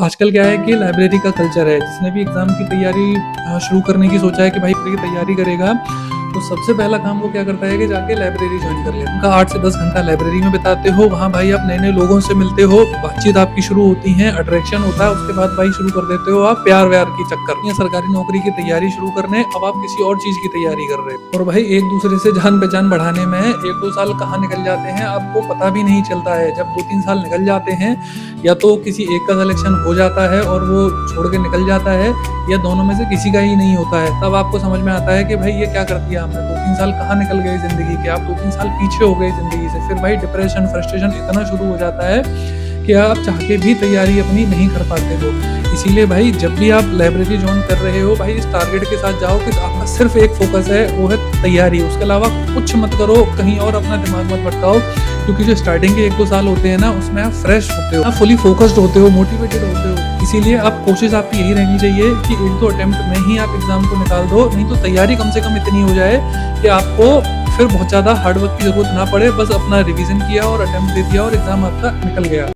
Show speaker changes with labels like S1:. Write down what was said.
S1: आजकल क्या है कि लाइब्रेरी का कल्चर है। जिसने भी एग्ज़ाम की तैयारी शुरू करने की सोचा है कि भाई ये तैयारी करेगा, तो सबसे पहला काम वो क्या करता है कि जाके लाइब्रेरी ज्वाइन कर ले। उनका 8 से 10 घंटा लाइब्रेरी में बिताते हो, वहाँ भाई आप नए-नए लोगों से मिलते हो, बातचीत आपकी शुरू होती है, अट्रैक्शन होता है, उसके बाद भाई शुरू कर देते हो आप प्यार-व्यार की चक्कर। या सरकारी नौकरी की तैयारी शुरू करने, अब आप किसी और चीज़ की तैयारी कर रहे हो। और भाई एक-दूसरे से जान-पहचान बढ़ाने में 1-2 साल कहाँ निकल जाते हैं आपको पता भी नहीं चलता है। जब 2-3 साल निकल जाते हैं, या तो किसी एक का सिलेक्शन हो जाता है और वो छोड़ के निकल जाता है, या दोनों में से किसी का ही नहीं होता है। तब आपको समझ में आता है कि भाई ये क्या कर दिया हमने, 2-3 साल कहाँ निकल गए ज़िंदगी के, आप 2-3 साल पीछे हो गए ज़िंदगी से। फिर भाई डिप्रेशन, फ्रस्ट्रेशन इतना शुरू हो जाता है कि आप चाह के भी तैयारी अपनी नहीं कर पाते हो। इसीलिए भाई जब भी आप लाइब्रेरी ज्वाइन कर रहे हो, भाई इस टारगेट के साथ जाओ कि आपका सिर्फ एक फोकस है, वो है तैयारी। उसके अलावा कुछ मत करो, कहीं और अपना दिमाग मत भटकाओ, क्योंकि जो स्टार्टिंग के 1-2 साल होते हैं ना, उसमें आप फ्रेश होते हो, आप फुली फोकस्ड होते हो, मोटिवेटेड होते हो। इसीलिए आप कोशिश आपकी यही रहनी चाहिए कि 1-2 अटेम्प्ट में ही आप एग्जाम को निकाल दो। नहीं तो तैयारी कम से कम इतनी हो जाए कि आपको फिर बहुत ज़्यादा हार्ड वर्क की ज़रूरत ना पड़े। बस अपना रिवीजन किया और अटेम्प्ट दे दिया और एग्जाम आपका निकल गया।